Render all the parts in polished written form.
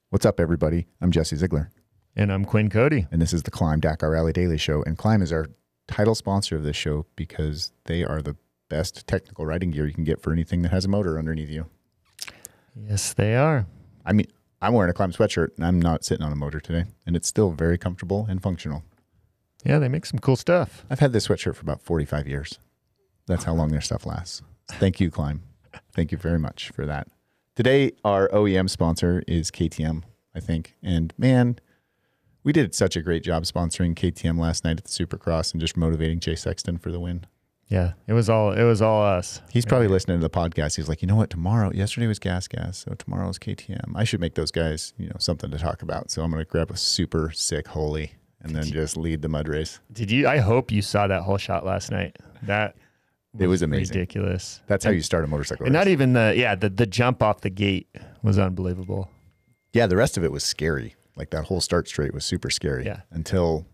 What's up, everybody? I'm Jesse Ziegler. And I'm Quinn Cody. And this is the Climb Dakar Rally Daily Show. And Climb is our title sponsor of this show because they are the best technical riding gear you can get for anything that has a motor underneath you. Yes, they are. I mean, I'm wearing a Climb sweatshirt and I'm not sitting on a motor today. And it's still very comfortable and functional. Yeah, they make some cool stuff. I've had this sweatshirt for about 45 years. That's how long their stuff lasts. Thank you, Climb. Thank you very much for that. Today, our OEM sponsor is KTM, I think. And man, we did such a great job sponsoring KTM last night at the Supercross and just motivating Jay Sexton for the win. Yeah, it was all us. He's probably listening to the podcast. He's like, you know what? Yesterday was Gas, so tomorrow is KTM. I should make those guys, something to talk about. So I'm going to grab a super sick Holy and then just lead the mud race. Did you? I hope you saw that whole shot last night. It was amazing. Ridiculous. That's how you start a motorcycle race. And not even the jump off the gate was unbelievable. Yeah, the rest of it was scary. Like that whole start straight was super scary. Yeah. Until,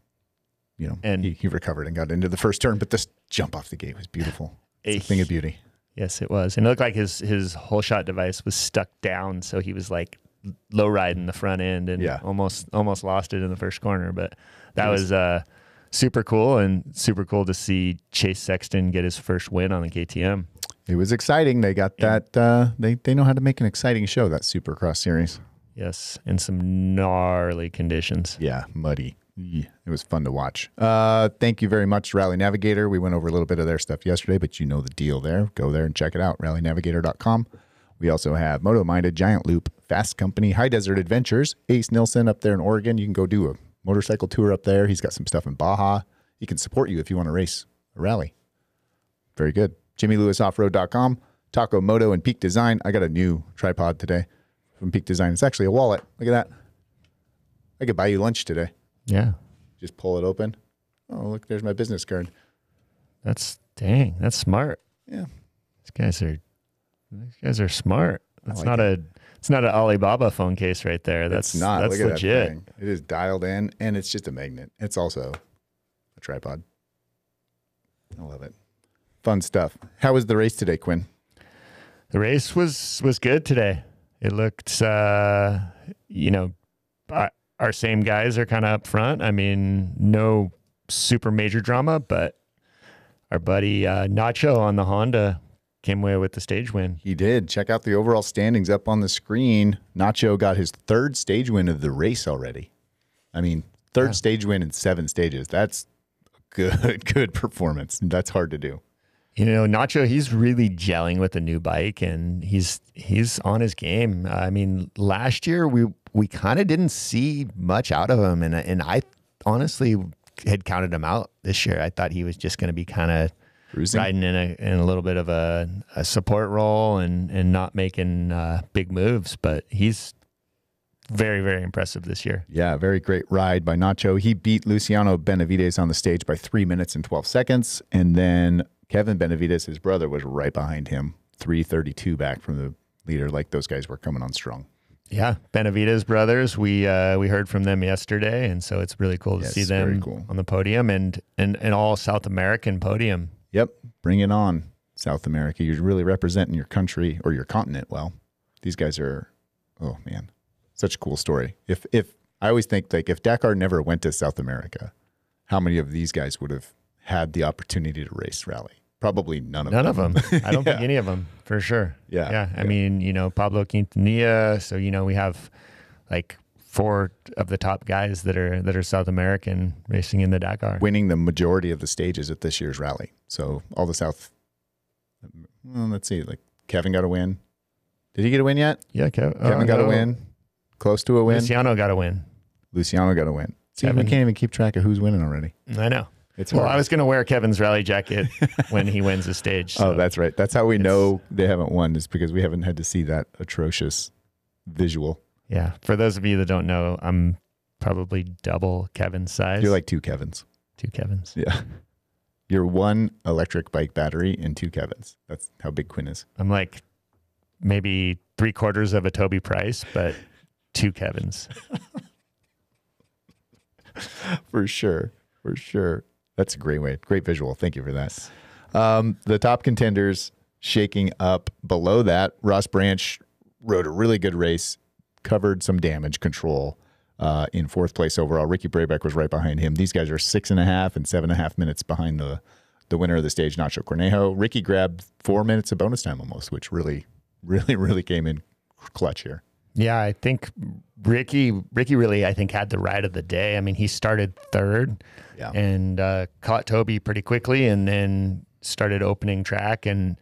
and he recovered and got into the first turn. But this jump off the gate was beautiful. It's a thing of beauty. Yes, it was. And it looked like his whole shot device was stuck down. So he was like low riding the front end and almost lost it in the first corner. But that was super cool, and super cool to see Chase Sexton get his first win on the KTM. It was exciting. They got that. They know how to make an exciting show, that Supercross series. Yes, in some gnarly conditions. Yeah, muddy. It was fun to watch. Thank you very much, Rally Navigator. We went over a little bit of their stuff yesterday, but you know the deal there. Go there and check it out, rallynavigator.com. We also have Moto Minded, Giant Loop, Fast Company, High Desert Adventures, Ace Nilsson up there in Oregon. You can go do a motorcycle tour up there. He's got some stuff in Baja. He can support you if you want to race a rally. Very good. JimmyLewisOffroad.com, Taco Moto, and Peak Design. I got a new tripod today from Peak Design. It's actually a wallet. Look at that. I could buy you lunch today. Yeah. Just pull it open. Oh, look, there's my business card. That's smart. Yeah. These guys are smart. It's not it. It's not an Alibaba phone case right there. That's not. That's Look at legit. That thing. It is dialed in, and it's just a magnet. It's also a tripod. I love it. Fun stuff. How was the race today, Quinn? The race was good today. It looked, our same guys are kind of up front. I mean, no super major drama, but our buddy Nacho on the Honda came away with the stage win. He did. Check out the overall standings up on the screen. Nacho got his third stage win of the race already. I mean, third stage win in 7 stages. That's a good performance. That's hard to do. Nacho, he's really gelling with the new bike, and he's on his game. I mean, last year we kind of didn't see much out of him, and I honestly had counted him out this year. I thought he was just going to be kind of riding in a little bit of a support role and not making big moves, but he's very, very impressive this year. Yeah, very great ride by Nacho. He beat Luciano Benevides on the stage by 3 minutes and 12 seconds, and then Kevin Benevides, his brother, was right behind him, 3:32 back from the leader. Like those guys were coming on strong. Yeah, Benevides brothers. We heard from them yesterday, and so it's really cool to see them on the podium and all South American podium. Yep, bring it on, South America. You're really representing your country or your continent well. These guys are, oh man, such a cool story. If I always think, like, if Dakar never went to South America, how many of these guys would have had the opportunity to race rally? Probably none of them. None of them. I don't think any of them, for sure. Yeah. I mean, Pablo Quintanilla. So, we have like 4 of the top guys that are South American racing in the Dakar. Winning the majority of the stages at this year's rally. So all the let's see, like Kevin got a win. Did he get a win yet? Yeah, Kevin got a win. Close to a win. Luciano got a win. See, we can't even keep track of who's winning already. I know. I was going to wear Kevin's rally jacket when he wins the stage. So oh, that's right. That's how we know they haven't won, is because we haven't had to see that atrocious visual. Yeah. For those of you that don't know, I'm probably double Kevin's size. You're like 2 Kevins. 2 Kevins. Yeah. You're 1 electric bike battery and 2 Kevins. That's how big Quinn is. I'm like maybe 3/4 of a Toby Price, but 2 Kevins. For sure. That's a great visual. Thank you for that. The top contenders shaking up below that. Ross Branch rode a really good race. covered some damage control in 4th place overall. Ricky Brabec was right behind him. These guys are 6.5 and 7.5 minutes behind the winner of the stage, Nacho Cornejo. Ricky grabbed 4 minutes of bonus time almost, which really came in clutch here. Yeah, I think Ricky really, I think, had the ride of the day. I mean, he started 3rd and caught Toby pretty quickly, and then started opening track and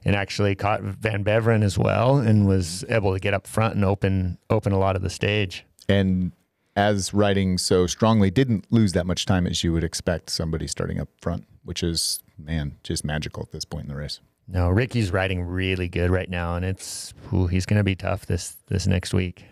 actually caught Van Beveren as well, and was able to get up front and open a lot of the stage. And as riding so strongly, didn't lose that much time as you would expect somebody starting up front, which is, man, just magical at this point in the race. No, Ricky's riding really good right now, and he's going to be tough this next week.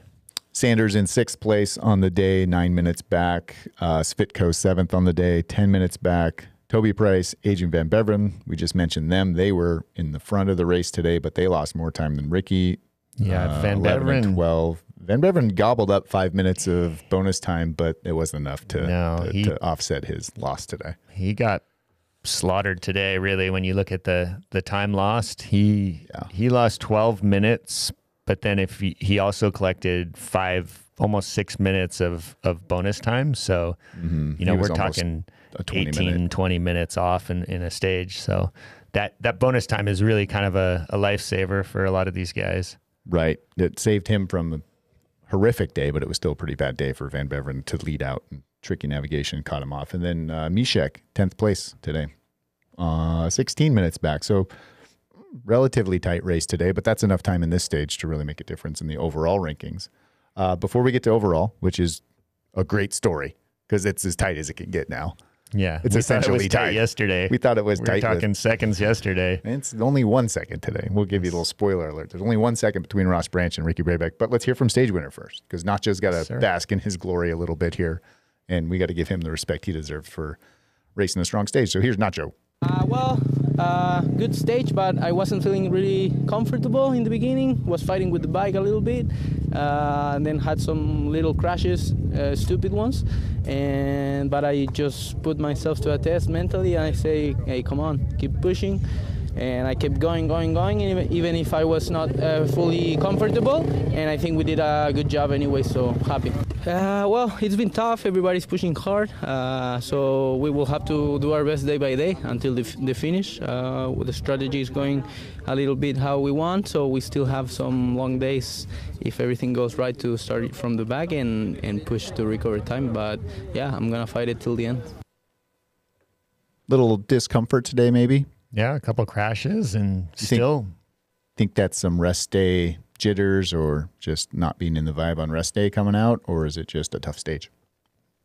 Sanders in 6th place on the day, 9 minutes back. Svitko 7th on the day, 10 minutes back. Toby Price, Adrian Van Beveren, we just mentioned them. They were in the front of the race today, but they lost more time than Ricky. Yeah, Van Beveren. 12. Van Beveren gobbled up 5 minutes of bonus time, but it wasn't enough to offset his loss today. He got slaughtered today, really. When you look at the time lost, he lost 12 minutes, but then if he also collected almost 6 minutes of bonus time. So, we're talking 20 minutes off in a stage. So that bonus time is really kind of a lifesaver for a lot of these guys. Right. It saved him from a horrific day, but it was still a pretty bad day for Van Beveren to lead out. And tricky navigation caught him off. And then Mishek, 10th place today, 16 minutes back. So relatively tight race today, but that's enough time in this stage to really make a difference in the overall rankings. Before we get to overall, which is a great story because it's as tight as it can get now. Yeah, it's essentially tight. Yesterday. We thought it was tight. We were talking seconds yesterday. It's only 1 second today. We'll give you a little spoiler alert. There's only 1 second between Ross Branch and Ricky Brabec. But let's hear from stage winner first, because Nacho's got to bask in his glory a little bit here, and we got to give him the respect he deserves for racing a strong stage. So here's Nacho. Good stage, but I wasn't feeling really comfortable in the beginning. Was fighting with the bike a little bit, and then had some little crashes, stupid ones. But I just put myself to a test mentally, and I say, hey, come on, keep pushing. And I kept going, even if I was not fully comfortable. And I think we did a good job anyway, so happy. Well, it's been tough. Everybody's pushing hard. So we will have to do our best day by day until the finish. The strategy is going a little bit how we want, so we still have some long days if everything goes right to start it from the back and push to recover time. But yeah, I'm going to fight it till the end. Little discomfort today, maybe? Yeah, a couple crashes and still. Think that's some rest day jitters or just not being in the vibe on rest day coming out, or is it just a tough stage?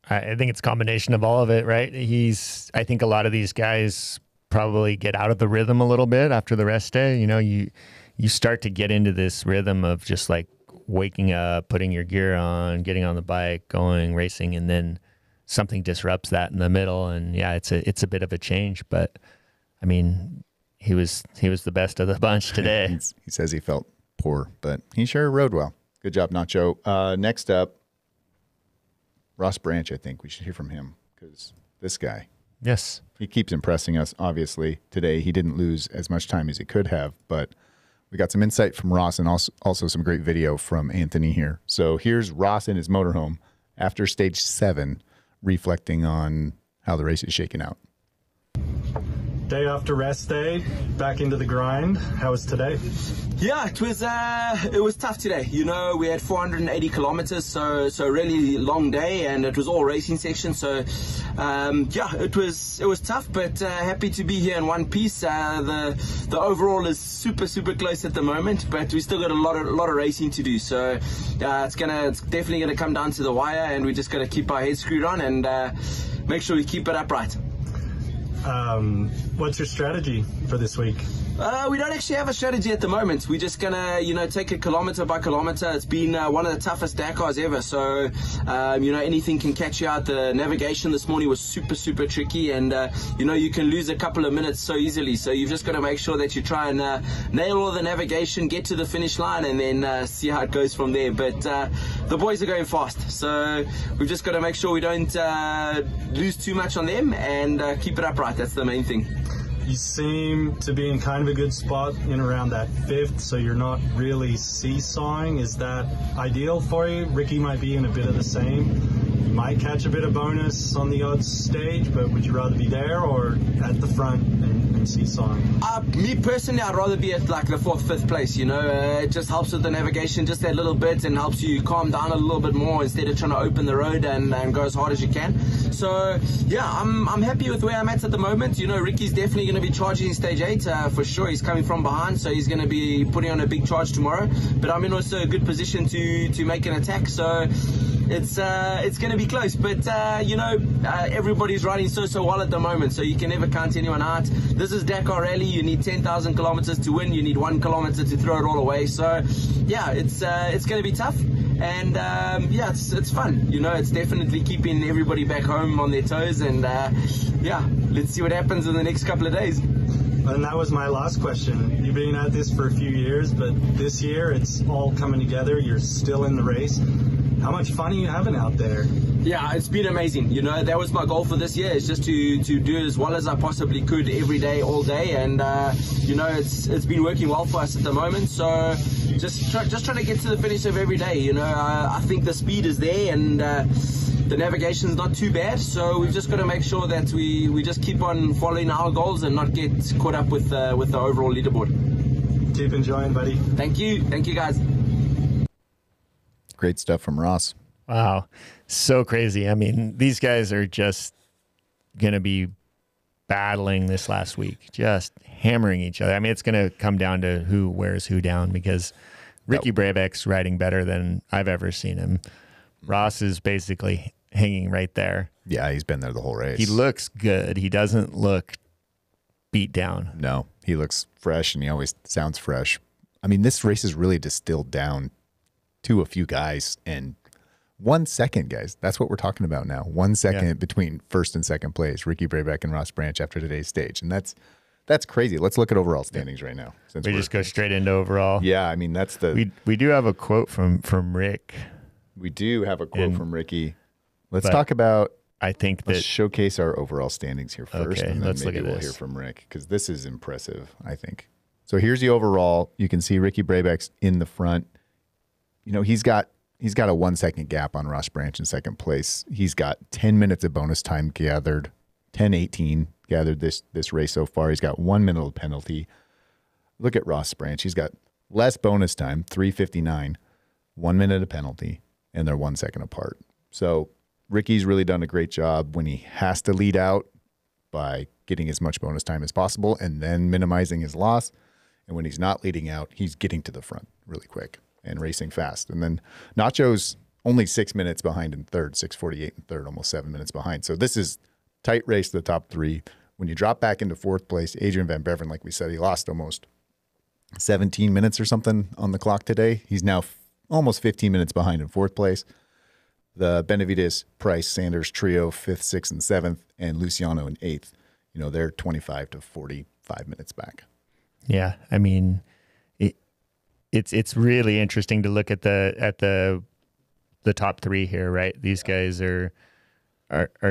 I think it's a combination of all of it, right? I think a lot of these guys probably get out of the rhythm a little bit after the rest day. You start to get into this rhythm of just like waking up, putting your gear on, getting on the bike, going, racing, and then something disrupts that in the middle. And yeah, it's a bit of a change, but I mean, he was the best of the bunch today. He says he felt poor, but he sure rode well. Good job, Nacho. Next up, Ross Branch. I think we should hear from him because this guy, yes, he keeps impressing us. Obviously, today he didn't lose as much time as he could have, but we got some insight from Ross and also some great video from Anthony here. So here's Ross in his motorhome after stage 7, reflecting on how the race is shaking out. Day after rest day, back into the grind. How was today? Yeah, it was tough today. We had 480 kilometers, so really long day, and it was all racing sections. So yeah, it was tough, but happy to be here in one piece. The overall is super close at the moment, but we still got a lot of racing to do. So it's definitely gonna come down to the wire, and we just gotta keep our heads screwed on and make sure we keep it upright. What's your strategy for this week? We don't actually have a strategy at the moment. We're just gonna, take it kilometer by kilometer. It's been one of the toughest Dakars ever. So, anything can catch you out. The navigation this morning was super tricky, and you can lose a couple of minutes so easily. So you've just got to make sure that you try and nail all the navigation, get to the finish line, and then see how it goes from there. But the boys are going fast, so we've just got to make sure we don't lose too much on them and keep it upright. That's the main thing. You seem to be in kind of a good spot in around that 5th, so you're not really seesawing. Is that ideal for you? Ricky might be in a bit of the same. You might catch a bit of bonus on the odd stage, but would you rather be there or at the front and seesawing? Me personally, I'd rather be at like the 4th, 5th place, you know. It just helps with the navigation just that little bit and helps you calm down a little bit more instead of trying to open the road and go as hard as you can. So yeah, I'm happy with where I'm at the moment. You know, Ricky's definitely going to be charging in stage 8 for sure. He's coming from behind, so he's going to be putting on a big charge tomorrow, but I'm in also a good position to make an attack, so it's going to be close. But you know, everybody's riding so well at the moment, so you can never count anyone out. This is Dakar Rally. You need 10,000 kilometers to win. You need 1 kilometer to throw it all away. So yeah, it's going to be tough, and yeah, it's fun. You know, it's definitely keeping everybody back home on their toes, and yeah, let's see what happens in the next couple of days. And that was my last question. You've been at this for a few years, but this year it's all coming together. You're still in the race. How much fun are you having out there? Yeah, it's been amazing. You know, that was my goal for this year, is just to do as well as I possibly could every day, all day. And, you know, it's been working well for us at the moment. So just trying to get to the finish of every day. You know, I think the speed is there, and the navigation's not too bad. So we've just got to make sure that we just keep on following our goals and not get caught up with the overall leaderboard. Keep enjoying, buddy. Thank you. Thank you, guys. Great stuff from Ross. Wow. So crazy. I mean, these guys are just going to be battling this last week, just hammering each other. I mean, it's going to come down to who wears who down, because Ricky Brabec's riding better than I've ever seen him. Ross is basically hanging right there. Yeah, he's been there the whole race. He looks good. He doesn't look beat down. No, he looks fresh, and he always sounds fresh. I mean, this race is really distilled down to a few guys, and 1 second, guys. That's what we're talking about now. 1 second between first and second place, Ricky Brabec and Ross Branch after today's stage. And that's crazy. Let's look at overall standings right now. We just go straight into overall. Yeah, I mean, that's the... We do have a quote from Rick. We do have a quote from Ricky. Let's talk about... I think that... Let's showcase our overall standings here first, okay, and then let's maybe look at we'll this. hear from Rick, because this is impressive, I think. So here's the overall. You can see Ricky Brabec's in the front. You know, he's got a 1 second gap on Ross Branch in second place. He's got 10 minutes of bonus time gathered, 10:18 gathered this race so far. He's got 1 minute of penalty. Look at Ross Branch. He's got less bonus time, 3:59, 1 minute of penalty, and they're 1 second apart. So Ricky's really done a great job when he has to lead out by getting as much bonus time as possible and then minimizing his loss. And when he's not leading out, he's getting to the front really quick and racing fast. And then Nacho's only 6 minutes behind in third, 6:48 in third, almost 7 minutes behind. So this is tight race to the top three. When you drop back into fourth place, Adrian Van Beveren, like we said, he lost almost 17 minutes or something on the clock today. He's now almost 15 minutes behind in fourth place. The Benevides, Price, Sanders trio, 5th, 6th, and 7th, and Luciano in 8th. You know, they're 25 to 45 minutes back. Yeah, I mean, it's really interesting to look at the top three here, right? These guys are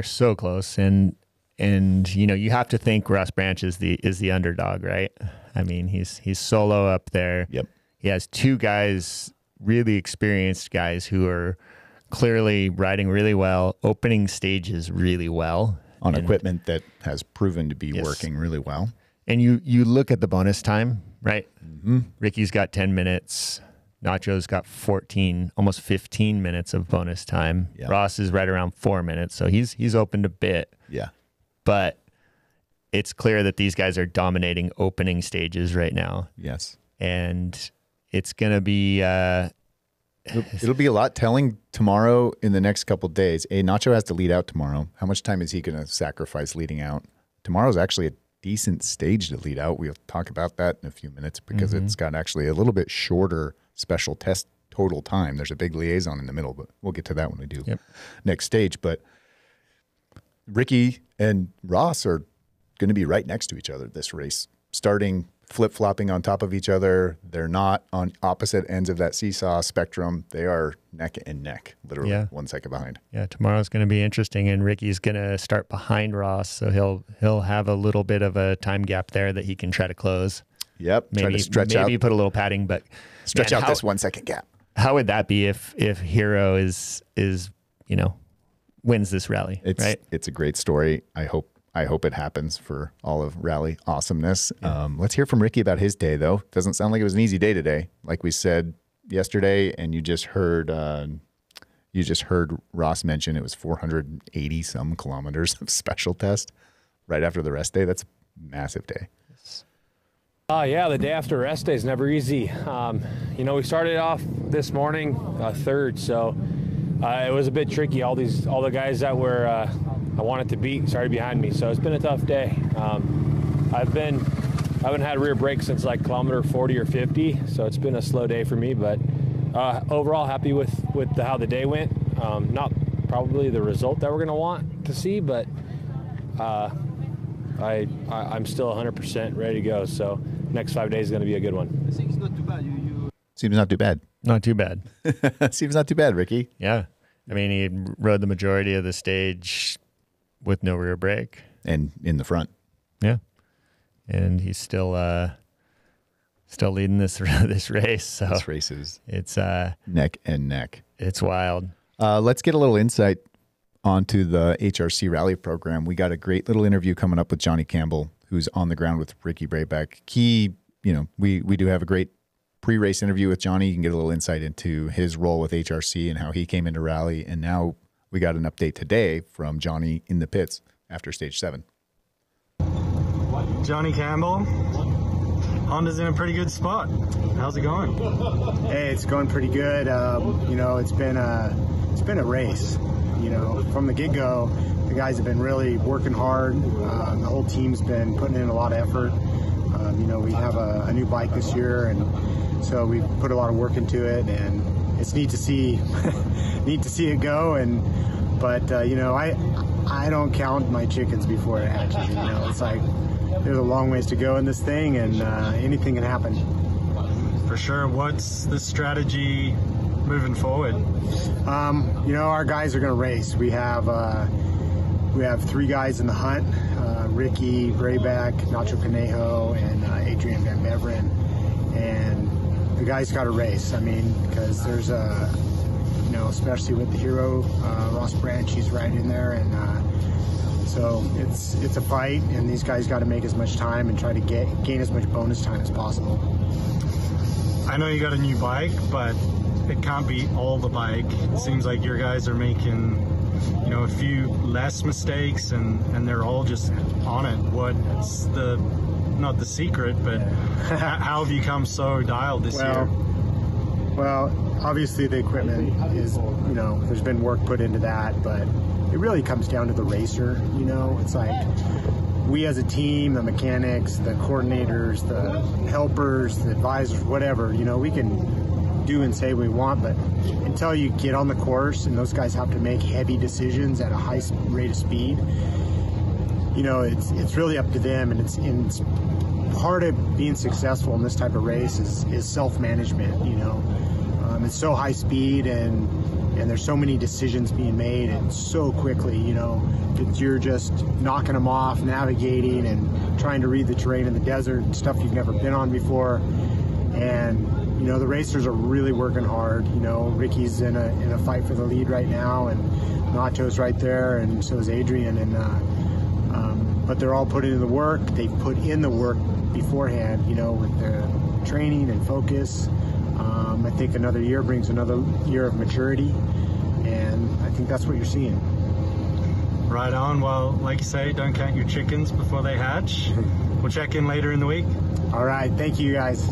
so close, and you know, you have to think Ross Branch is the underdog, right? I mean, he's solo up there. Yep. He has two guys, really experienced guys who are clearly riding really well, opening stages really well on equipment that has proven to be working really well. And you look at the bonus time, right? Mm-hmm. Ricky's got 10 minutes. Nacho's got 14, almost 15 minutes of bonus time. Yep. Ross is right around 4 minutes, so he's opened a bit. Yeah. But it's clear that these guys are dominating opening stages right now. Yes. And it's going to be... it'll be a lot telling tomorrow in the next couple of days. Nacho has to lead out tomorrow. How much time is he going to sacrifice leading out? Tomorrow's actually a decent stage to lead out. We'll talk about that in a few minutes because it's got actually a little bit shorter special test total time. There's a big liaison in the middle, but we'll get to that when we do next stage. But Ricky and Ross are going to be right next to each other this race, starting flip-flopping on top of each other. They're not on opposite ends of that seesaw spectrum. They are neck and neck, literally 1 second behind. Yeah, tomorrow's going to be interesting, and Ricky's going to start behind Ross, so he'll have a little bit of a time gap there that he can try to close. Yep, maybe try to stretch out. Maybe put a little padding, but stretch out this 1 second gap. How would that be if Hero is wins this rally? It's a great story. I hope it happens for all of rally awesomeness. Yeah. Let's hear from Ricky about his day, though. Doesn't sound like it was an easy day today, like we said yesterday, and you just heard Ross mention it was 480 some kilometers of special test right after the rest day. That's a massive day. Yeah, the day after rest day is never easy. We started off this morning third, so it was a bit tricky. All the guys that were I wanted to beat started behind me, so it's been a tough day. I haven't had rear brakes since like kilometer 40 or 50, so it's been a slow day for me. But overall, happy with how the day went. Not probably the result that we're going to want to see, but I'm still 100% ready to go. So next 5 days is going to be a good one. Seems not too bad. Seems not too bad. Not too bad. Seems not too bad, Ricky. Yeah. I mean, he rode the majority of the stage with no rear brake. And in the front. Yeah. And he's still leading this race. So this race is it's neck and neck. It's wild. Let's get a little insight onto the HRC rally program. We got a great little interview coming up with Johnny Campbell, who's on the ground with Ricky Brabec. We do have a great pre-race interview with Johnny. You can get a little insight into his role with HRC and how he came into rally. And now we got an update today from Johnny in the pits after stage 7. Johnny Campbell, Honda's in a pretty good spot. How's it going? Hey, it's going pretty good. It's been a race. From the get-go, the guys have been really working hard. The whole team's been putting in a lot of effort. We have a new bike this year, and so we put a lot of work into it, and it's neat to see it go. But I don't count my chickens before it hatches. It's like there's a long ways to go in this thing, and anything can happen. For sure. What's the strategy moving forward? Our guys are going to race. We have 3 guys in the hunt: Ricky, Brabec, Nacho Cornejo, and Adrian Van Beveren. And the guys got to race. Because there's especially with the hero, Ross Branch, he's right in there, and so it's a fight, and these guys got to make as much time and try to gain as much bonus time as possible. I know you got a new bike, but it can't be all the bike. It seems like your guys are making, a few less mistakes, and they're all just on it. What's not the secret, but how have you come so dialed this year? Well, obviously the equipment is, there's been work put into that, but it really comes down to the racer. It's like we as a team, the mechanics, the coordinators, the helpers, the advisors, whatever, we can do and say what we want, but until you get on the course and those guys have to make heavy decisions at a high rate of speed, it's really up to them, and it's part of being successful in this type of race is self-management. It's so high speed, and there's so many decisions being made, and so quickly, you're just knocking them off, navigating and trying to read the terrain in the desert, stuff you've never been on before. And the racers are really working hard. Ricky's in a fight for the lead right now, and Nacho's right there, and so is Adrian. And but they're all putting in the work. They've put in the work beforehand, with their training and focus. I think another year brings another year of maturity, and I think that's what you're seeing. Right on. Well, like you say, don't count your chickens before they hatch. We'll check in later in the week. All right. Thank you, guys.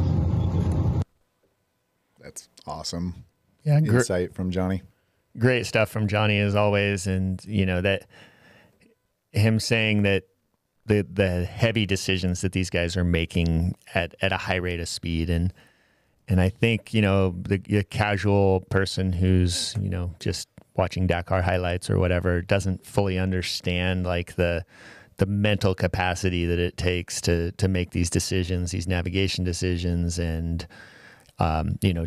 That's awesome. Yeah, insight from Johnny. Great stuff from Johnny as always, and that him saying that the heavy decisions that these guys are making at a high rate of speed, and I think the casual person who's just watching Dakar highlights or whatever doesn't fully understand like the the mental capacity that it takes to make these decisions, these navigation decisions, and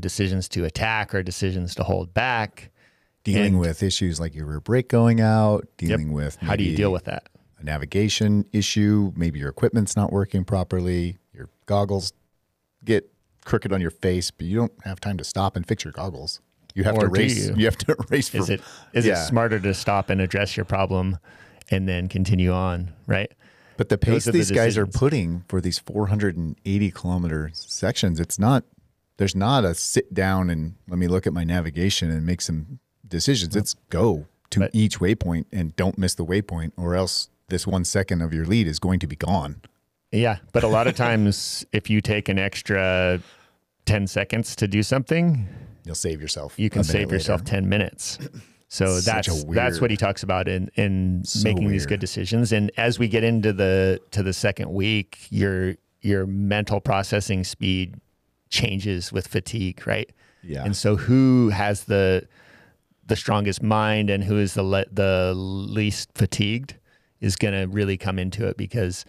decisions to attack or decisions to hold back. Dealing with issues like your rear brake going out, dealing with how do you deal with that? A navigation issue, maybe your equipment's not working properly, your goggles get crooked on your face, but you don't have time to stop and fix your goggles. You have to race. You have to race. Is it smarter to stop and address your problem and then continue on, right? But the pace these guys are putting for these 480 kilometer sections, there's not a sit down and let me look at my navigation and make some decisions. It's go to each waypoint and don't miss the waypoint, or else this 1 second of your lead is going to be gone. Yeah, but a lot of times if you take an extra 10 seconds to do something, you'll save yourself. You can save yourself 10 minutes. So that's what he talks about in making these good decisions. And as we get into the second week, your mental processing speed changes with fatigue, right? Yeah. And so who has the strongest mind and who is the least fatigued is going to really come into it, because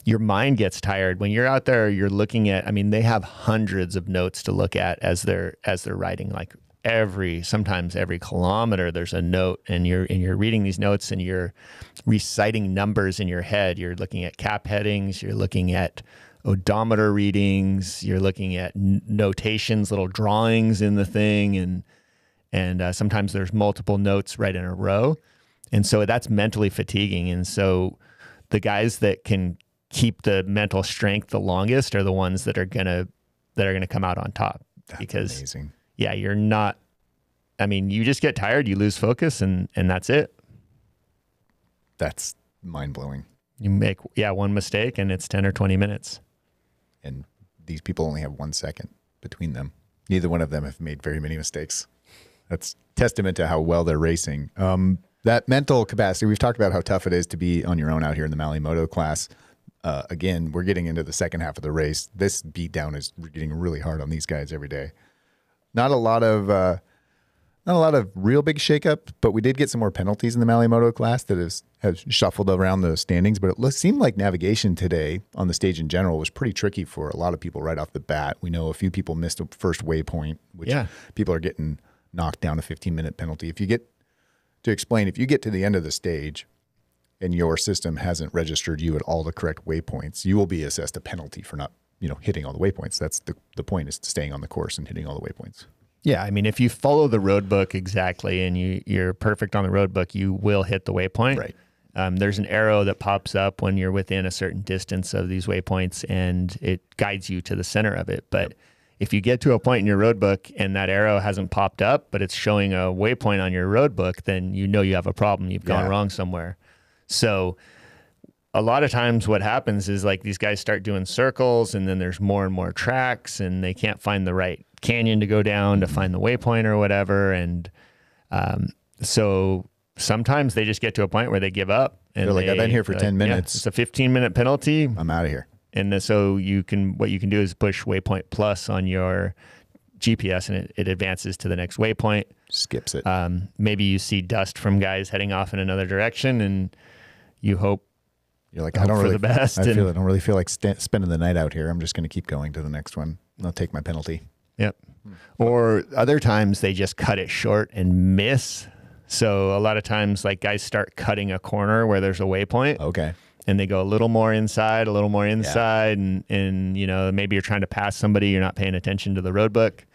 your mind gets tired when you're out there. You're looking at, I mean, they have hundreds of notes to look at as they're riding. Like sometimes every kilometer there's a note, and you're reading these notes and you're reciting numbers in your head. You're looking at cap headings, you're looking at odometer readings, you're looking at notations, little drawings in the thing, and sometimes there's multiple notes right in a row. And so that's mentally fatiguing. And so the guys that can keep the mental strength the longest are the ones that are gonna come out on top. That's because amazing. Yeah, you're not, I mean, you just get tired, you lose focus, and that's it. That's mind blowing. You make one mistake and it's 10 or 20 minutes. And these people only have 1 second between them. Neither one of them have made very many mistakes. That's testament to how well they're racing. That mental capacity, we've talked about how tough it is to be on your own out here in the Malle Moto class. Again, we're getting into the second half of the race. This beatdown is getting really hard on these guys every day. Not a lot of real big shakeup, but we did get some more penalties in the Malle Moto class that has shuffled around the standings. But it seemed like navigation today on the stage in general was pretty tricky for a lot of people right off the bat. We know a few people missed a first waypoint, which people are getting knocked down a 15-minute penalty. If you get to the end of the stage and your system hasn't registered you at all the correct waypoints, you will be assessed a penalty for not, hitting all the waypoints. That's the point, is staying on the course and hitting all the waypoints. Yeah, I mean, if you follow the road book exactly and you're perfect on the road book, you will hit the waypoint. Right. There's an arrow that pops up when you're within a certain distance of these waypoints, and it guides you to the center of it. But if you get to a point in your road book and that arrow hasn't popped up, but it's showing a waypoint on your road book, then you know you have a problem. You've gone wrong somewhere. So a lot of times what happens is, like, these guys start doing circles, and then there's more and more tracks, and they can't find the right canyon to go down to find the waypoint or whatever. And so sometimes they just get to a point where they give up. And they're like, I've been here for 10 minutes. It's a 15-minute penalty. I'm out of here. And so what you can do is push waypoint plus on your GPS, and it advances to the next waypoint. Skips it. Maybe you see dust from guys heading off in another direction, and you hope. You're like, I don't really, the best. I don't really feel like spending the night out here. I'm just going to keep going to the next one. I'll take my penalty. Yep. Or other times they just cut it short and miss. So a lot of times, like, guys start cutting a corner where there's a waypoint. Okay. And they go a little more inside, and maybe you're trying to pass somebody, you're not paying attention to the road book.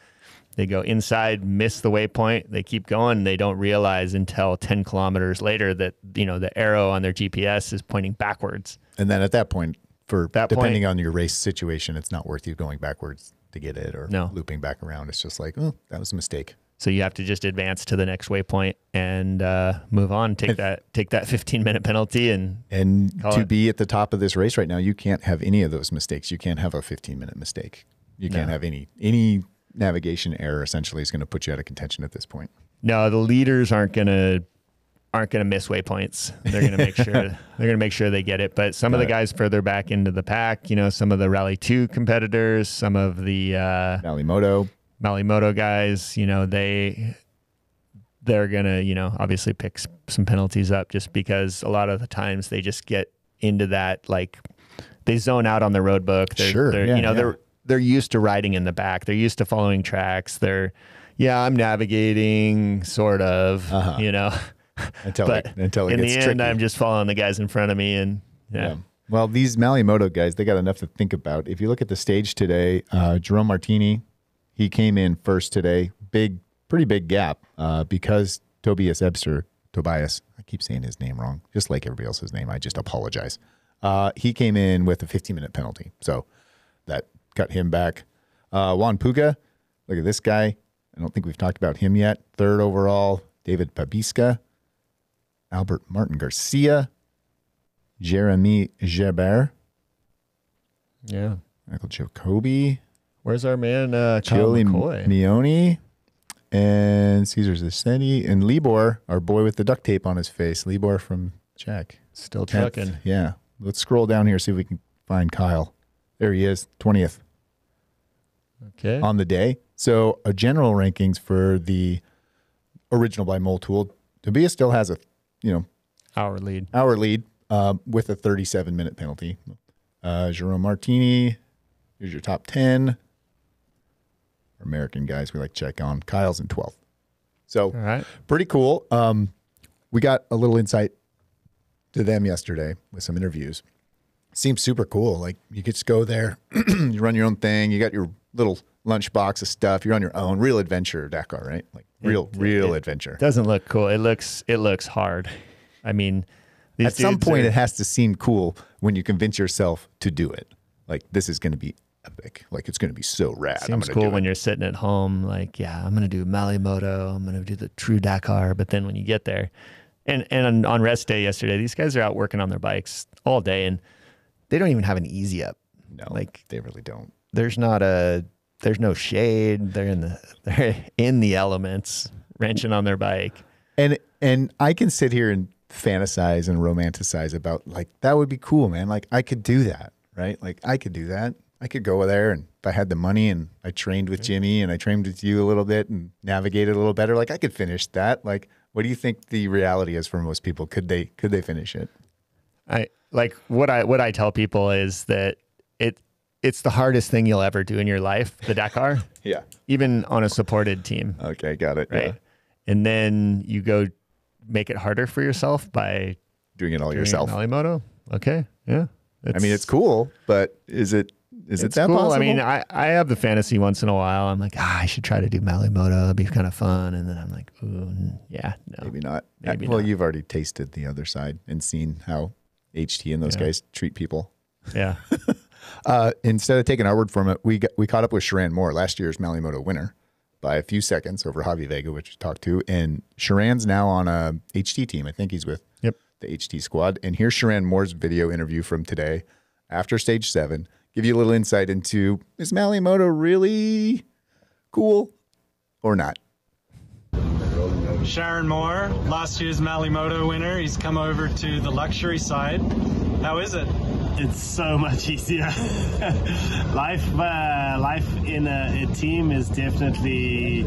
They go inside, miss the waypoint, they keep going, they don't realize until 10 kilometers later that, the arrow on their GPS is pointing backwards. And then at that point, depending on your race situation, it's not worth you going backwards to get it or looping back around. It's just like, oh, that was a mistake. So you have to just advance to the next waypoint and move on. Take that 15-minute penalty and to be at the top of this race right now, you can't have any of those mistakes. You can't have a 15-minute mistake. You can't have any navigation error. Essentially, is going to put you out of contention at this point. No, the leaders aren't going to miss waypoints. They're going to make sure they get it. But some of the guys further back into the pack, some of the Rally 2 competitors, some of the Malle Moto guys, they're going to, obviously pick some penalties up, just because a lot of the times they just get into that, like they zone out on the road book. They're used to riding in the back. They're used to following tracks. I'm navigating sort of, you know, until but it in gets the end, tricky. I'm just following the guys in front of me, and yeah. Well, these Malle Moto guys, they got enough to think about. If you look at the stage today, Jerome Martini, he came in first today. Pretty big gap because Tobias, I keep saying his name wrong, just like everybody else's name. I just apologize. He came in with a 15-minute penalty, so that cut him back. Juan Puga, look at this guy. I don't think we've talked about him yet. Third overall, David Pabiska, Albert Martin Garcia, Jeremy Gebert, Michael Jacoby. Where's our man, Jolie McCoy? Mione, and Cesar Zassetti, and Libor, our boy with the duct tape on his face. Libor from Czech. Still 10th. trucking. Yeah. Let's scroll down here, see if we can find Kyle. There he is, 20th. Okay. On the day. So a general rankings for the original by Motul. Tobias still has a, hour lead with a 37-minute penalty. Jerome Martini, here's your top 10. American guys we like to check on. Kyle's in 12th. So pretty cool. We got a little insight to them yesterday with some interviews. Seems super cool. Like you could just go there, you run your own thing. You got your little lunchbox of stuff. You're on your own. Real adventure Dakar, right? Like real adventure. Doesn't look cool. It looks hard. I mean, at some point it has to seem cool when you convince yourself to do it. Like this is going to be epic. Like it's going to be so rad. Seems cool when you're sitting at home. Like, I'm going to do Malle Moto. I'm going to do the true Dakar. But then when you get there, and on rest day yesterday, these guys are out working on their bikes all day, and they don't even have an easy up. No, like they really don't. There's no shade. They're in the elements, wrenching on their bike. And I can sit here and fantasize and romanticize about like that would be cool, man. Like I could do that, right? Like I could do that. I could go there, and if I had the money and I trained with Jimmy and I trained with you a little bit and navigated a little better, like I could finish that. Like, what do you think the reality is for most people? Could they finish it? What I tell people is that it's the hardest thing you'll ever do in your life, the Dakar. Yeah. Even on a supported team. Okay, got it. Right. Yeah. And then you go make it harder for yourself by doing it all yourself. Malle Moto. Okay. Yeah. I mean, it's cool, but is it that cool. possible? I mean, I have the fantasy once in a while. I'm like, I should try to do Malle Moto. It'd be kind of fun. And then I'm like, ooh, no. Maybe not. Maybe well, not. You've already tasted the other side and seen how HT and those guys treat people. Yeah. Instead of taking our word from it, we caught up with Charan Moore, last year's Malle Moto winner, by a few seconds over Javi Vega, which we talked to. And Charan's now on a HT team. I think he's with the HT squad. And here's Charan Moore's video interview from today after stage 7. Give you a little insight into, is Malle Moto really cool or not? Charan Moore, last year's Malle Moto winner. He's come over to the luxury side. How is it? It's so much easier. Life in a team is definitely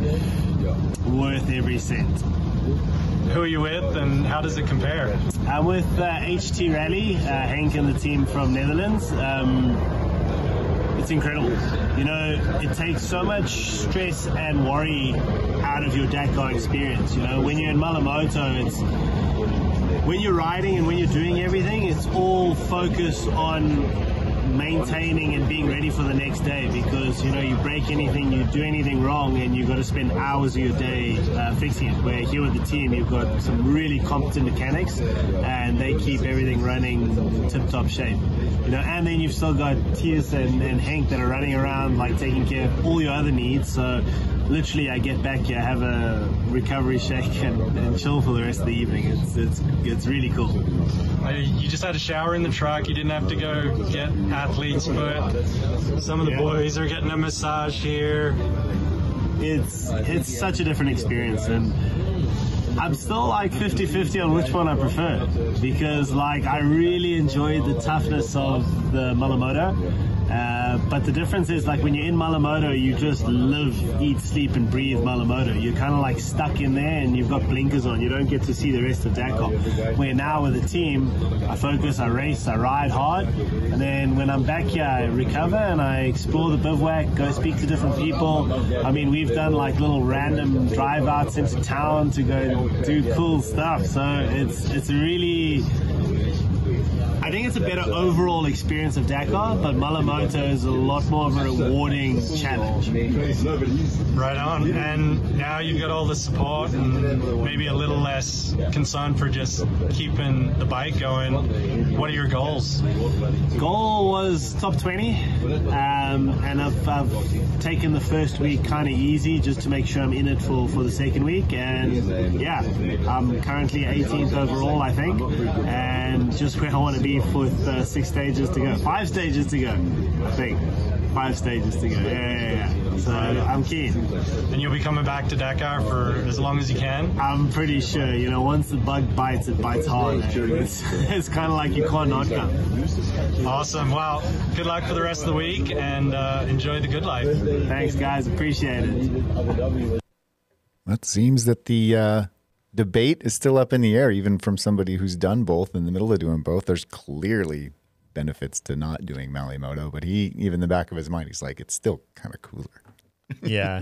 worth every cent. Who are you with, and how does it compare? I'm with HT Rally, Henk and the team from Netherlands. It's incredible. You know, it takes so much stress and worry out of your Dakar experience. You know, when you're in Malle Moto, when you're riding and when you're doing everything, it's all focused on maintaining and being ready for the next day, because you know, you break anything, you do anything wrong, and you've got to spend hours of your day fixing it. Where here with the team, you've got some really competent mechanics and they keep everything running tip-top shape. You know, and then you've still got Tius and Henk that are running around like taking care of all your other needs. So literally I get back here, have a recovery shake and chill for the rest of the evening. It's really cool. You just had a shower in the truck. You didn't have to go get athlete's foot. Some of the boys are getting a massage here. It's such a different experience, and I'm still like 50-50 on which one I prefer, because like I really enjoyed the toughness of the Malle Moto, But the difference is, like, when you're in Malle Moto, you just live, eat, sleep, and breathe Malle Moto. You're kind of like stuck in there, and you've got blinkers on. You don't get to see the rest of Dakar. Where now with the team, I focus, I race, I ride hard, and then when I'm back here, I recover and I explore the bivouac, go speak to different people. I mean, we've done like little random drive outs into town to go do cool stuff. So it's really, I think it's a better overall experience of Dakar, but Malle Moto is a lot more of a rewarding challenge. Right on. And now you've got all the support and maybe a little less concern for just keeping the bike going. What are your goals? Goal was top 20, and I've taken the first week kind of easy just to make sure I'm in it for the second week. And yeah, I'm currently 18th overall, I think, and just where I want to be with 6 stages to go. 5 stages to go, I think. 5 stages to go. Yeah. So I'm keen. And you'll be coming back to Dakar for as long as you can? I'm pretty sure. You know, once the bug bites, it bites hard. It's kind of like you can't not come. Awesome. Well, good luck for the rest of the week, and enjoy the good life. Thanks, guys. Appreciate it. It seems that the debate is still up in the air, even from somebody who's done both, in the middle of doing both. There's clearly benefits to not doing Malle Moto, but he, even in the back of his mind, he's like, it's still kind of cooler. Yeah.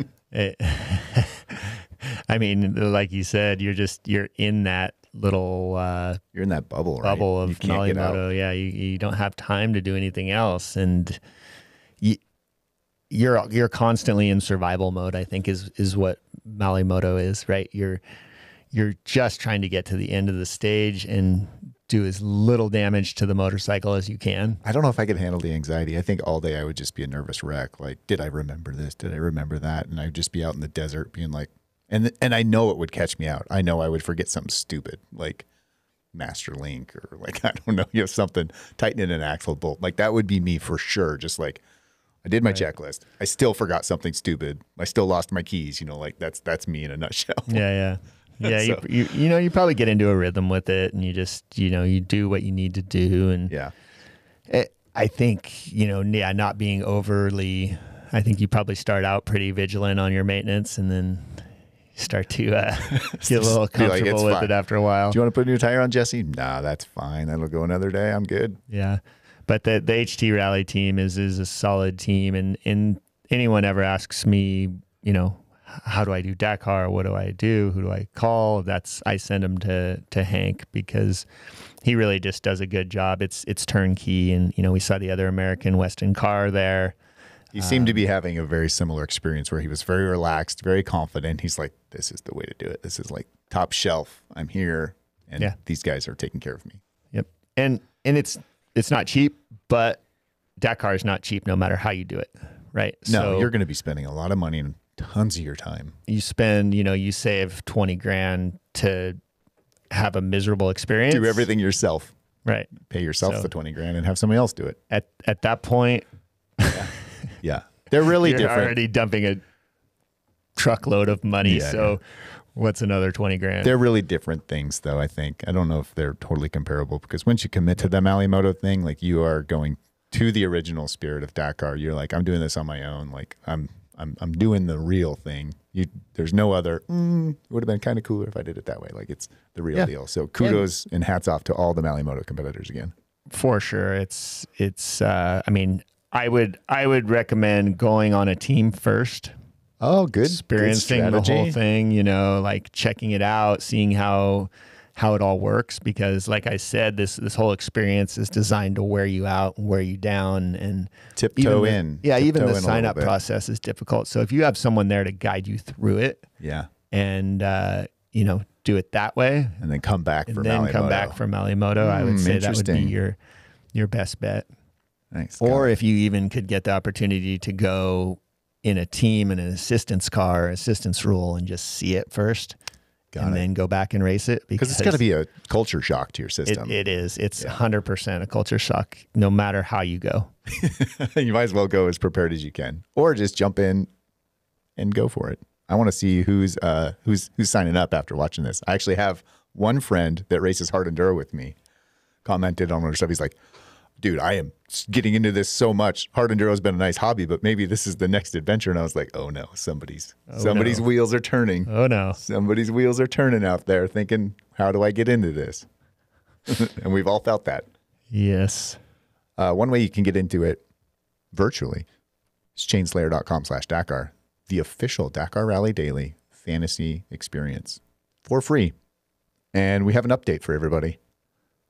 I mean, like you said, you're in that little you're in that bubble of Malle Moto. Yeah, you don't have time to do anything else, and you're constantly in survival mode, I think is what Malle Moto is, right? You're just trying to get to the end of the stage and do as little damage to the motorcycle as you can. I don't know if I could handle the anxiety. I think all day I would just be a nervous wreck. Like, did I remember this? Did I remember that? And I'd just be out in the desert being like, and I know it would catch me out. I know I would forget something stupid, like Master Link, or like, I don't know, something, tightening an axle bolt. Like, that would be me for sure. Just like, I did my checklist. I still forgot something stupid. I still lost my keys. Like that's me in a nutshell. Yeah. So, you probably get into a rhythm with it, and you just, you do what you need to do. And yeah, I think, not being overly, I think you probably start out pretty vigilant on your maintenance, and then start to get a little comfortable with it after a while. Do you want to put a new tire on, Jesse? Nah, that's fine. That'll go another day. I'm good. Yeah. But the HT Rally team is a solid team. And anyone ever asks me, how do I do Dakar? What do I do? Who do I call? I send them to Hank, because he really just does a good job. It's turnkey. And, we saw the other American Western car there. He seemed to be having a very similar experience where he was very relaxed, very confident. He's like, this is the way to do it. This is like top shelf. I'm here. And these guys are taking care of me. Yep. And it's not cheap, but Dakar is not cheap no matter how you do it. Right. No, so you're going to be spending a lot of money and tons of your time. You spend, you save 20 grand to have a miserable experience. Do everything yourself. Right. Pay yourself the 20 grand and have somebody else do it. At that point. Yeah. They're really you're different. Already dumping a truckload of money. What's another 20 grand? They're really different things, though, I think. I don't know if they're totally comparable, because once you commit to the Malle Moto thing, like, you are going to the original spirit of Dakar. You're like, I'm doing this on my own. Like, I'm doing the real thing. There's no other, it would have been kind of cooler if I did it that way. Like, it's the real deal. So kudos and hats off to all the Malle Moto competitors again. For sure. It's I mean, I would recommend going on a team first. Oh, good. Experiencing the whole thing, like checking it out, seeing how it all works, because like I said, this whole experience is designed to wear you out and wear you down, and tiptoe in. Yeah, even the sign up process is difficult. So if you have someone there to guide you through it, and do it that way, and then come back for Malle Moto, I would say that would be your best bet. Nice. Or if you even could get the opportunity to go in a team in an assistance car, assistance rule, and just see it first. Then go back and race it, because it's got to be a culture shock to your system. It is. It's 100% a culture shock, no matter how you go. You might as well go as prepared as you can, or just jump in and go for it. I want to see who's signing up after watching this. I actually have one friend that races hard enduro with me commented on our stuff. He's like, dude, I am getting into this so much. Hard enduro has been a nice hobby, but maybe this is the next adventure. And I was like, oh no, somebody's wheels are turning. Oh no. Somebody's wheels are turning out there thinking, how do I get into this? And we've all felt that. Yes. One way you can get into it virtually is chainslayer.com/Dakar, the official Dakar Rally Daily fantasy experience for free. And we have an update for everybody.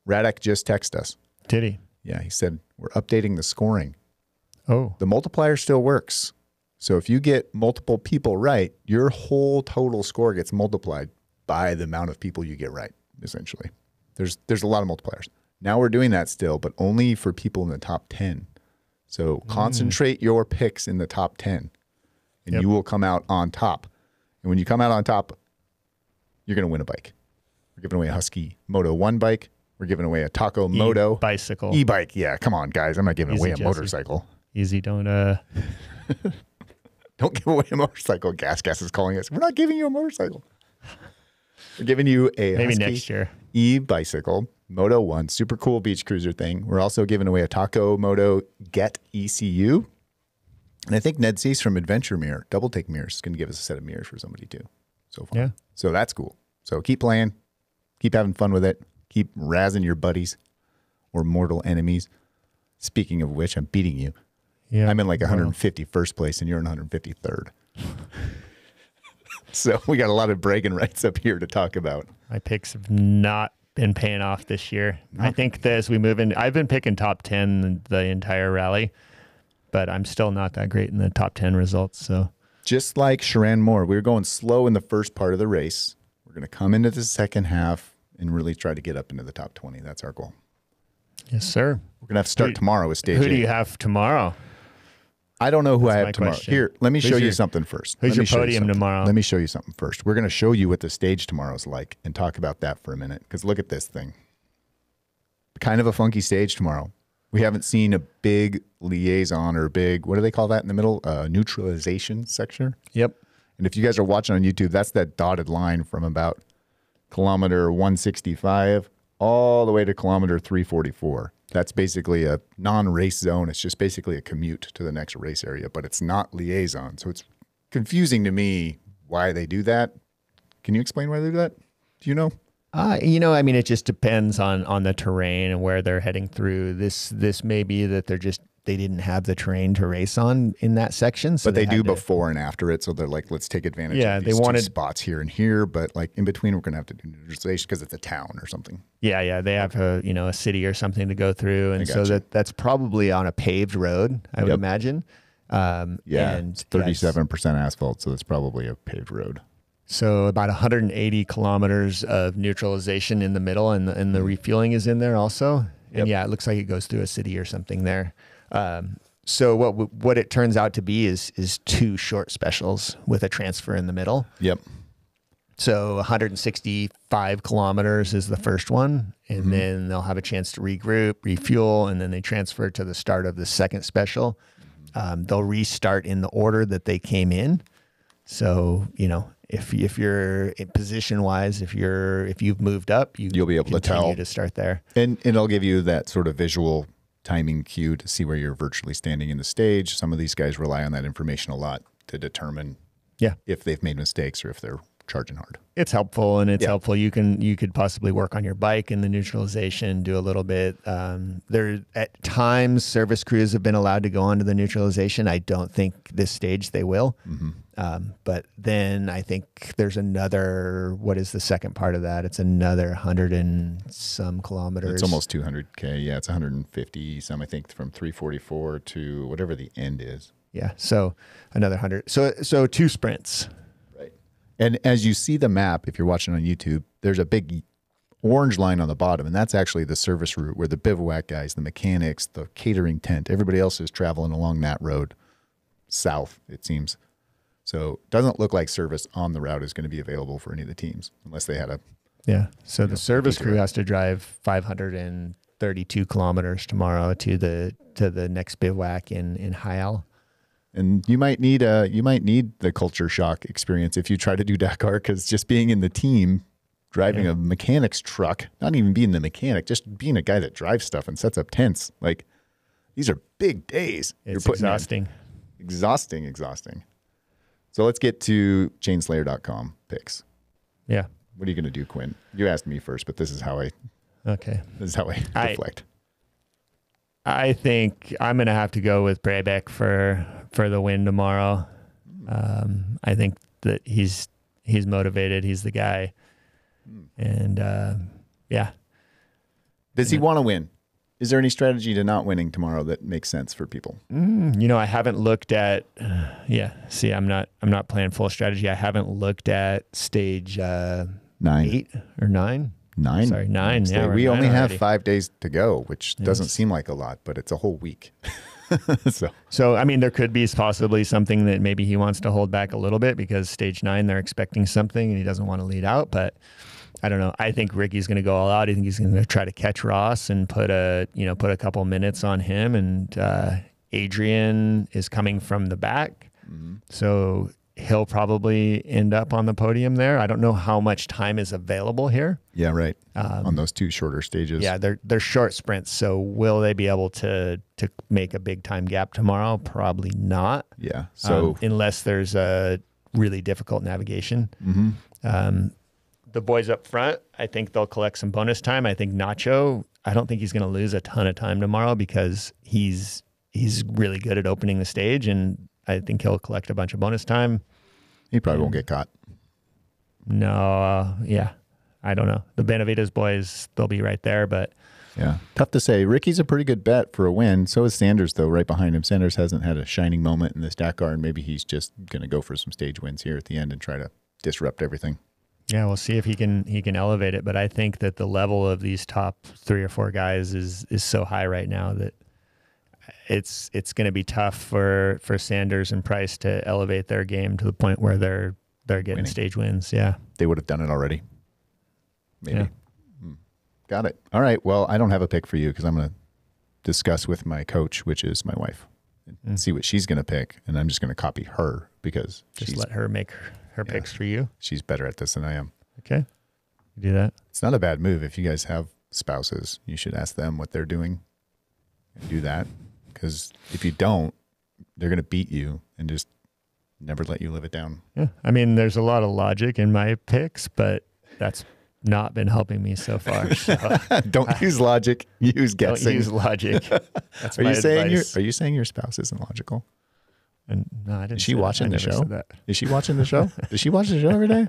Radek just texted us. Did he? Yeah, he said, we're updating the scoring. Oh. The multiplier still works. So if you get multiple people right, your whole total score gets multiplied by the amount of people you get right, essentially. There's a lot of multipliers. Now we're doing that still, but only for people in the top 10. So concentrate your picks in the top 10, and you will come out on top. And when you come out on top, you're going to win a bike. We're giving away a Husky Moto 1 bike. We're giving away a Taco Moto bicycle. E-bike. Yeah, come on, guys. I'm not giving away a motorcycle. Easy, don't Don't give away a motorcycle. Gas is calling us. We're not giving you a motorcycle. We're giving you a maybe Husky next year E-bicycle, Moto 1, super cool beach cruiser thing. We're also giving away a Taco Moto Get ECU. And I think Ned Cease from Adventure Mirror, Double Take Mirrors, is going to give us a set of mirrors for somebody too. So far. Yeah. So that's cool. So keep playing. Keep having fun with it. Keep razzing your buddies or mortal enemies. Speaking of which, I'm beating you. Yeah. I'm in like 151st place and you're in 153rd. So we got a lot of bragging rights up here to talk about. My picks have not been paying off this year. I think that as we move in, I've been picking top 10 the entire rally, but I'm still not that great in the top 10 results. So just like Charan Moore, we were going slow in the first part of the race. We're going to come into the second half and really try to get up into the top 20. That's our goal. Yes, sir. We're going to have to start tomorrow with stage 8. Who do you have tomorrow? I don't know who I have tomorrow. Question. Here, let me show you something first. Who's your podium tomorrow? Let me show you something first. We're going to show you what the stage tomorrow is like and talk about that for a minute. Because look at this thing. Kind of a funky stage tomorrow. We haven't seen a big liaison or big, what do they call that in the middle? Neutralization section. Yep. And if you guys are watching on YouTube, that's that dotted line from about kilometer 165 all the way to kilometer 344. That's basically a non-race zone. It's just basically a commute to the next race area, but it's not liaison. So it's confusing to me why they do that. Can you explain why they do that? Do you know? You know, I mean, it just depends on the terrain and where they're heading through. This may be that they didn't have the terrain to race on in that section. So but they do before and after it. So they're like, let's take advantage of these two spots here and here. But like in between, we're going to have to do neutralization because it's a town or something. Yeah. They have a city or something to go through. And so that's probably on a paved road, I would imagine. And it's 37% asphalt. So it's probably a paved road. So about 180 kilometers of neutralization in the middle, and the refueling is in there also. And it looks like it goes through a city or something there. So what it turns out to be is 2 short specials with a transfer in the middle. Yep. So 165 kilometers is the first one, and then they'll have a chance to regroup, refuel, and then they transfer to the start of the second special. They'll restart in the order that they came in. So, you know, if you're position wise, if you've moved up, you'll be able to tell to start there, and it'll give you that sort of visual timing cue to see where you're virtually standing in the stage. Some of these guys rely on that information a lot to determine if they've made mistakes or if they're charging hard. It's helpful, and it's helpful. You could possibly work on your bike in the neutralization, do a little bit. There at times service crews have been allowed to go onto the neutralization. I don't think this stage they will. But then I think there's another, what is the second part of that? It's another 100 and some kilometers. It's almost 200K. Yeah, it's 150 some, I think, from 344 to whatever the end is. Yeah, so another 100. So 2 sprints. Right. And as you see the map, if you're watching on YouTube, there's a big orange line on the bottom, and that's actually the service route where the bivouac guys, the mechanics, the catering tent, everybody else is traveling along that road south, it seems. So it doesn't look like service on the route is going to be available for any of the teams unless they had a... Yeah, so the service crew has to drive 532 kilometers tomorrow to the next bivouac in Hyle. And you might need the culture shock experience if you try to do Dakar, because just being in the team driving a mechanic's truck, not even being the mechanic, just being a guy that drives stuff and sets up tents. Like, these are big days. It's exhausting. Exhausting. So let's get to chainslayer.com picks. Yeah. What are you going to do, Quinn? You asked me first, but this is how I reflect. I think I'm going to have to go with Brabec for the win tomorrow. I think that he's motivated. He's the guy. And yeah. Does he want to win? Is there any strategy to not winning tomorrow that makes sense for people? I haven't looked at. See, I'm not playing full strategy. I haven't looked at stage 9, 8 or 9. 9. Sorry, 9. Yeah, we only have already. 5 days to go, which doesn't seem like a lot, but it's a whole week. So I mean, there could be possibly something that maybe he wants to hold back a little bit because stage 9 they're expecting something and he doesn't want to lead out, but. I don't know. I think Ricky's going to go all out. I think he's going to try to catch Ross and put a couple minutes on him. And Adrian is coming from the back, so he'll probably end up on the podium there. I don't know how much time is available here. Yeah, right. On those 2 shorter stages. Yeah, they're short sprints. So will they be able to make a big time gap tomorrow? Probably not. Yeah. So unless there's a really difficult navigation. The boys up front, I think they'll collect some bonus time. I think Nacho, I don't think he's going to lose a ton of time tomorrow because he's really good at opening the stage, and I think he'll collect a bunch of bonus time. He probably won't get caught. No, I don't know. The Benevides boys, they'll be right there, but yeah, tough to say. Ricky's a pretty good bet for a win. So is Sanders, though, right behind him. Sanders hasn't had a shining moment in this Dakar, and maybe he's just going to go for some stage wins here at the end and try to disrupt everything. Yeah, we'll see if he can elevate it. But I think that the level of these top 3 or 4 guys is so high right now that it's going to be tough for Sanders and Price to elevate their game to the point where they're getting stage wins. Yeah, they would have done it already. Maybe. Yeah. Got it. All right. Well, I don't have a pick for you because I'm going to discuss with my coach, which is my wife, and see what she's going to pick, and I'm just going to copy her because just let her make her picks for you. She's better at this than I am. Okay. You do that. It's not a bad move. If you guys have spouses, you should ask them what they're doing and do that. Because if you don't, they're going to beat you and just never let you live it down. Yeah. I mean, there's a lot of logic in my picks, but that's not been helping me so far. So don't use logic. Use guessing. Don't use logic. That's are my you saying advice. Are you saying your spouse isn't logical? And no, I didn't. Is she watching the show? That. Is she watching the show? Does she watch the show every day?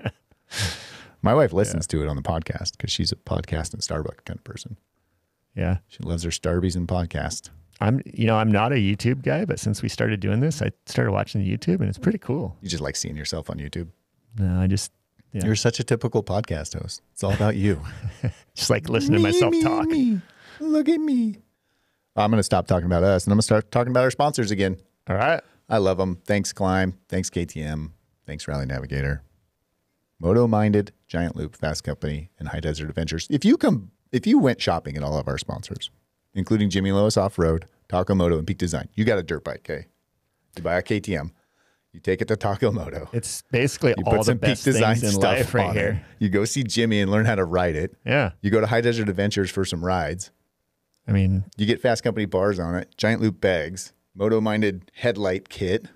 My wife listens to it on the podcast because she's a podcast and Starbucks kind of person. Yeah, she loves her Starbies and podcast. I'm not a YouTube guy, but since we started doing this, I started watching the YouTube, and it's pretty cool. You just like seeing yourself on YouTube? No, I just. Yeah. You're such a typical podcast host. It's all about you. Just like listening to myself talk. Me. Look at me. I'm going to stop talking about us, and I'm going to start talking about our sponsors again. All right. I love them. Thanks, Climb. Thanks, KTM. Thanks, Rally Navigator. Moto Minded, Giant Loop, Fast Company, and High Desert Adventures. If you went shopping at all of our sponsors, including Jimmy Lois Off-Road, Taco Moto, and Peak Design, you got a dirt bike, okay? You buy a KTM. You take it to Taco Moto. It's basically you all put the some best Peak Design things in stuff life right on here. It. You go see Jimmy and learn how to ride it. Yeah. You go to High Desert Adventures for some rides. I mean, you get Fast Company bars on it, Giant Loop bags, Moto Minded headlight kit.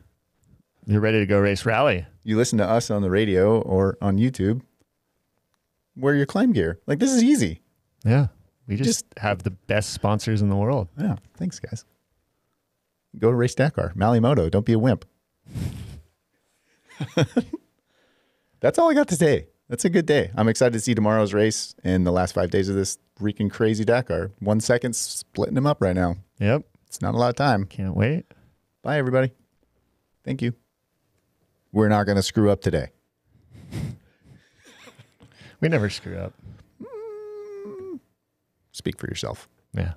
You're ready to go race rally. You listen to us on the radio or on YouTube. Wear your Climb gear. Like, this is easy. Yeah. We just have the best sponsors in the world. Yeah. Thanks, guys. Go to race Dakar. Malle Moto. Don't be a wimp. That's all I got to say. That's a good day. I'm excited to see tomorrow's race and the last 5 days of this freaking crazy Dakar. 1 second splitting them up right now. Yep. It's not a lot of time. Can't wait. Bye, everybody. Thank you. We're not going to screw up today. We never screw up. Speak for yourself. Yeah.